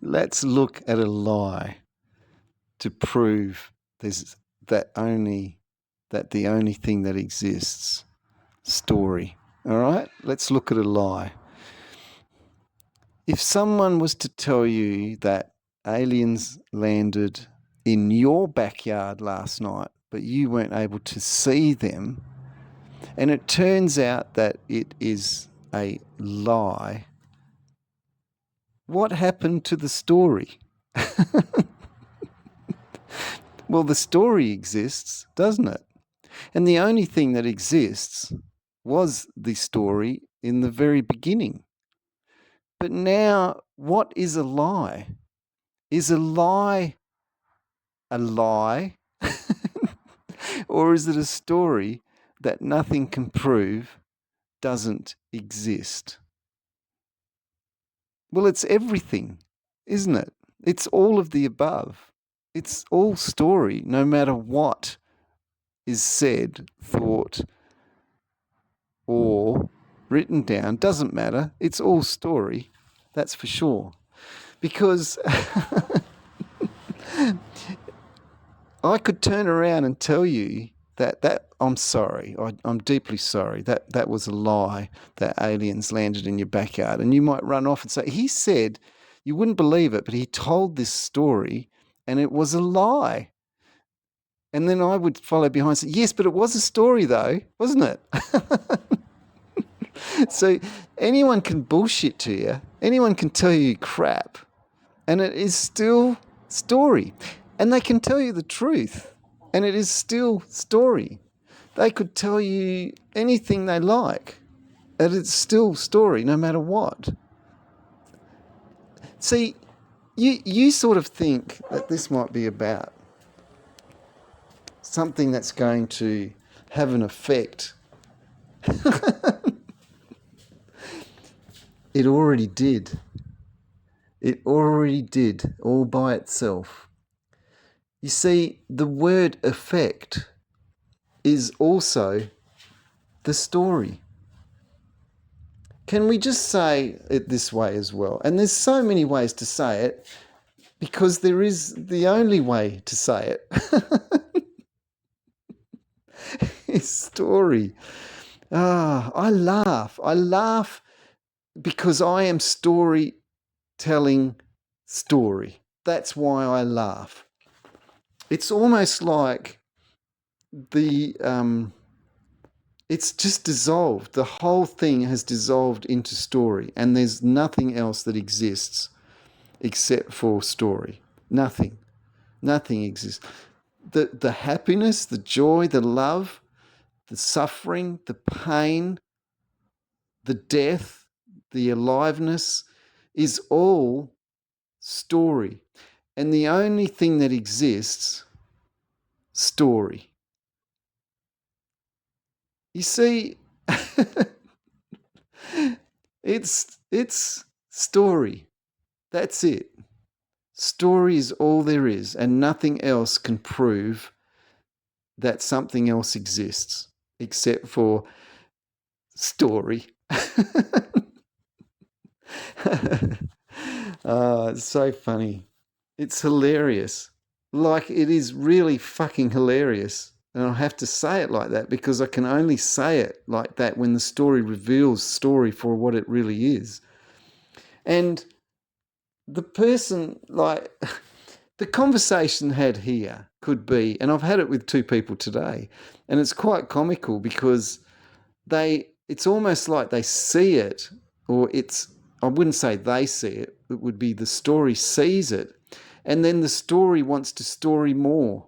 Let's look at a lie to prove there's that the only thing that exists, story. All right? Let's look at a lie. If someone was to tell you that aliens landed in your backyard last night, but you weren't able to see them, and it turns out that it is a lie, what happened to the story? Well, the story exists, doesn't it? And the only thing that exists was the story in the very beginning. But now, what is a lie? Is a lie a lie? Or is it a story that nothing can prove doesn't exist? Well, it's everything, isn't it? It's all of the above. It's all story, no matter what is said, thought, or written down. Doesn't matter. It's all story, that's for sure. Because I could turn around and tell you that I'm sorry. I'm deeply sorry. That was a lie, that aliens landed in your backyard. And you might run off and say, he said, you wouldn't believe it, but he told this story and it was a lie. And then I would follow behind and say, yes, but it was a story though, wasn't it? So anyone can bullshit to you. Anyone can tell you crap. And it is still story. And they can tell you the truth. And it is still story. They could tell you anything they like. And it's still story, no matter what. See, you sort of think that this might be about something that's going to have an effect. It already did. It already did, all by itself. You see, the word effect is also the story. Can we just say it this way as well? And there's so many ways to say it because there is the only way to say it. Is story. I laugh. I laugh because I am storytelling story. That's why I laugh. It's almost like it's just dissolved. The whole thing has dissolved into story, and there's nothing else that exists except for story. Nothing. Nothing exists. The happiness, the joy, the love, the suffering, the pain, the death, the aliveness is all story. And the only thing that exists, story. You see, it's story. That's it. Story is all there is, and nothing else can prove that something else exists except for story. It's so funny. It's hilarious. Like, it is really fucking hilarious. And I have to say it like that because I can only say it like that when the story reveals story for what it really is. And the person, like, the conversation had here could be, and I've had it with two people today, and it's quite comical because it's almost like they see it, or I wouldn't say they see it, it would be the story sees it, and then the story wants to story more.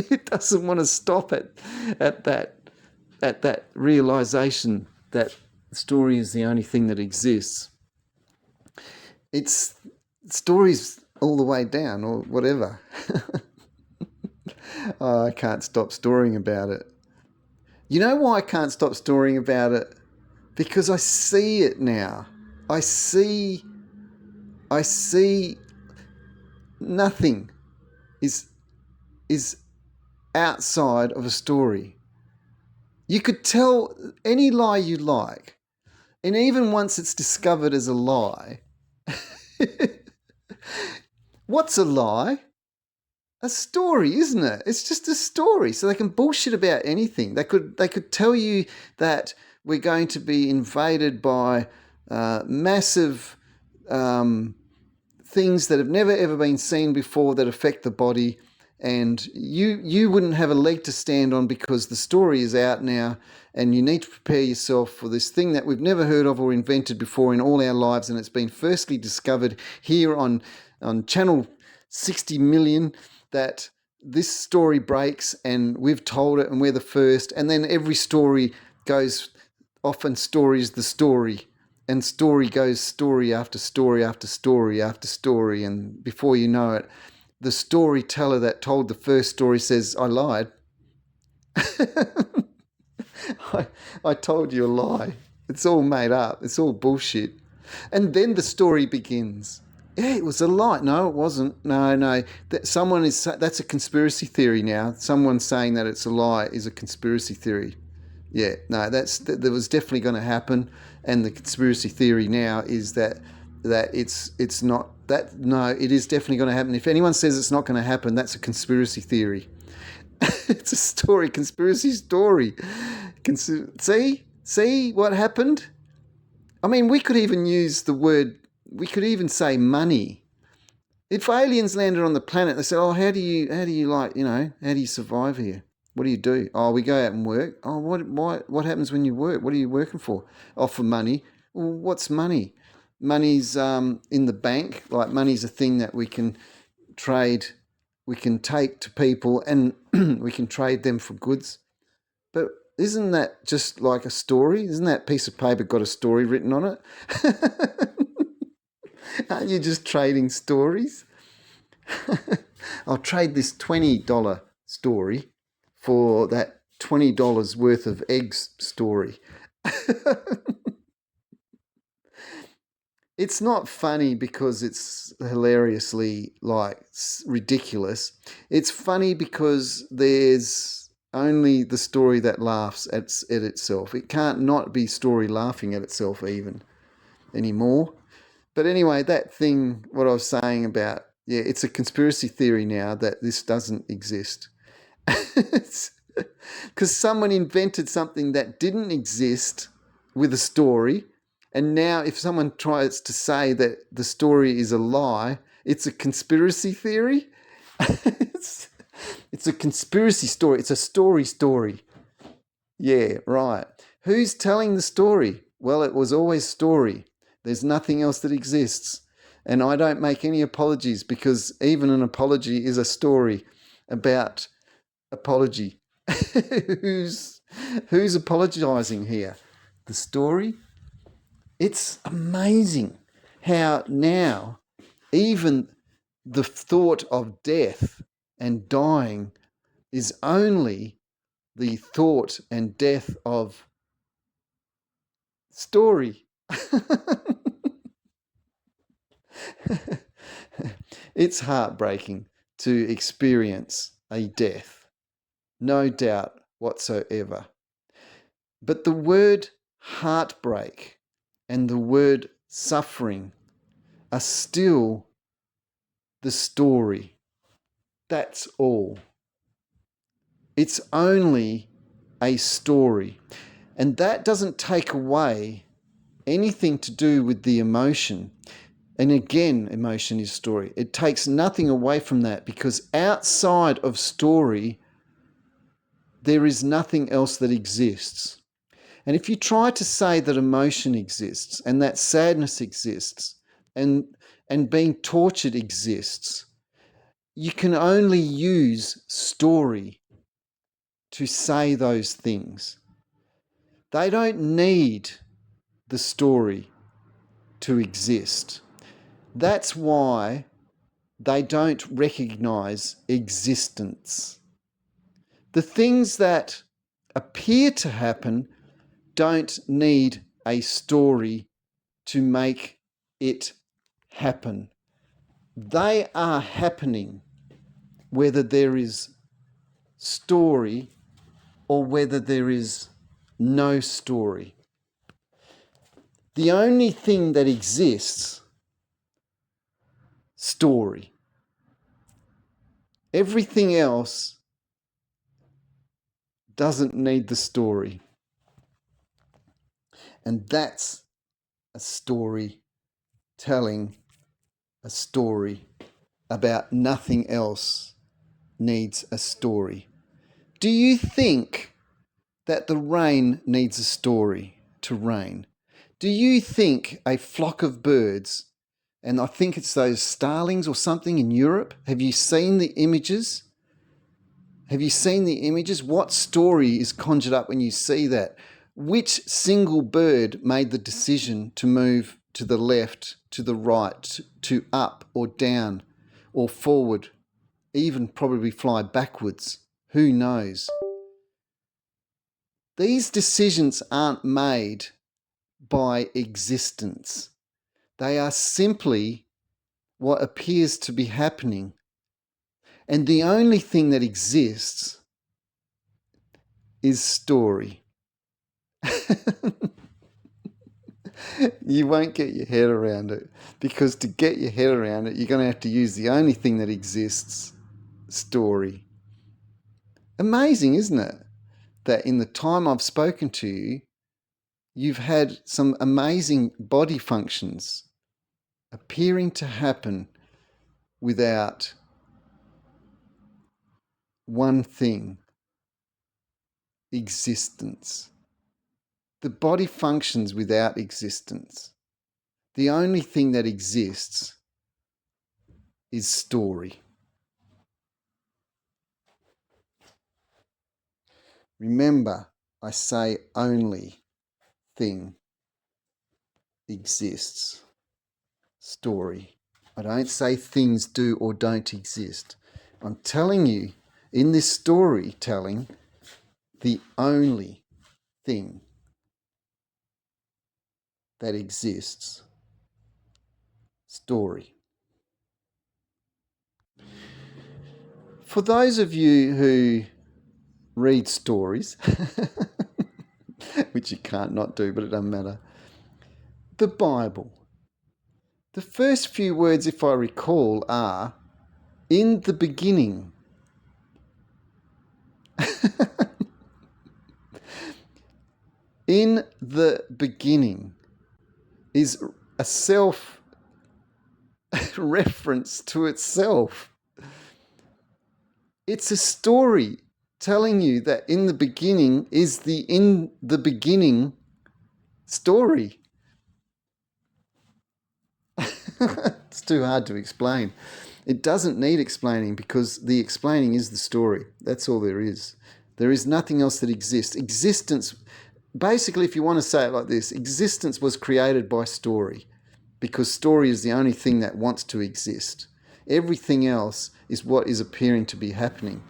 It doesn't want to stop at that realization that story is the only thing that exists. It's stories all the way down, or whatever. Oh, I can't stop storying about it. You know why I can't stop storying about it? Because I see it now. I see nothing is outside of a story. You could tell any lie you like, and even once it's discovered as a lie, What's a lie? A story, isn't it? It's just a story. So they can bullshit about anything. They could tell you that we're going to be invaded by massive things that have never ever been seen before that affect the body, and you wouldn't have a leg to stand on because the story is out now, and you need to prepare yourself for this thing that we've never heard of or invented before in all our lives, and it's been firstly discovered here on channel 60 million, that this story breaks and we've told it and we're the first, and then every story goes off and stories the story, and story goes story after story after story after story, and before you know it, the storyteller that told the first story says, I lied. I told you a lie. It's all made up. It's all bullshit. And then the story begins. Yeah, it was a lie. No, it wasn't. No. That's a conspiracy theory now. Someone saying that it's a lie is a conspiracy theory. Yeah, no, that was definitely going to happen. And the conspiracy theory now is that it's not that. No, it is definitely going to happen. If anyone says it's not going to happen, that's a conspiracy theory. It's a story, conspiracy story. See what happened? I mean, we could even use the word. We could even say money. If aliens landed on the planet, they said, "Oh, how do you how do you survive here? What do you do? Oh, we go out and work. Oh, what happens when you work? What are you working for? Oh, for money. Well, what's money? Money's in the bank. Like money's a thing that we can trade, we can take to people, and we can trade them for goods. But isn't that just like a story? Isn't that piece of paper got a story written on it? Aren't you just trading stories? I'll trade this $20 story for that $20 worth of eggs story. It's not funny because it's hilariously ridiculous. It's funny because there's only the story that laughs at itself. It can't not be story laughing at itself even anymore. But anyway, that thing, what I was saying about, yeah, it's a conspiracy theory now that this doesn't exist. Because someone invented something that didn't exist with a story, and now if someone tries to say that the story is a lie, it's a conspiracy theory. it's, it's a conspiracy story. It's a story. Yeah, right. Who's telling the story? Well, it was always story. There's nothing else that exists. And I don't make any apologies because even an apology is a story about apology. who's who's apologizing here? The story? It's amazing how now even the thought of death and dying is only the thought and death of story. It's heartbreaking to experience a death, no doubt whatsoever. But the word heartbreak and the word suffering are still the story. That's all. It's only a story. And that doesn't take away anything to do with the emotion. And again, emotion is story. It takes nothing away from that because outside of story, there is nothing else that exists. And if you try to say that emotion exists and that sadness exists and being tortured exists, you can only use story to say those things. They don't need the story to exist. That's why they don't recognize existence. The things that appear to happen don't need a story to make it happen. They are happening whether there is story or whether there is no story. The only thing that exists story. Everything else doesn't need the story. And that's a story telling a story about nothing else needs a story. Do you think that the rain needs a story to rain? Do you think a flock of birds, and I think it's those starlings or something in Europe, have you seen the images? Have you seen the images? What story is conjured up when you see that? Which single bird made the decision to move to the left, to the right, to up or down or forward, even probably fly backwards? Who knows? These decisions aren't made by existence. They are simply what appears to be happening. And the only thing that exists is story. You won't get your head around it, because to get your head around it, you're going to have to use the only thing that exists, story. Amazing, isn't it? That in the time I've spoken to you, you've had some amazing body functions appearing to happen without one thing: existence. The body functions without existence. The only thing that exists is story. Remember, I say only thing exists. Story. I don't say things do or don't exist. I'm telling you, in this storytelling, the only thing that exists, story. For those of you who read stories, which you can't not do, but it doesn't matter, the Bible. The first few words, if I recall, are in the beginning. In the beginning is a self reference to itself. It's a story telling you that in the beginning is the in the beginning story. It's too hard to explain. It doesn't need explaining, because the explaining is the story. That's all there is. There is nothing else that exists. Existence, basically, if you want to say it like this, existence was created by story, because story is the only thing that wants to exist. Everything else is what is appearing to be happening.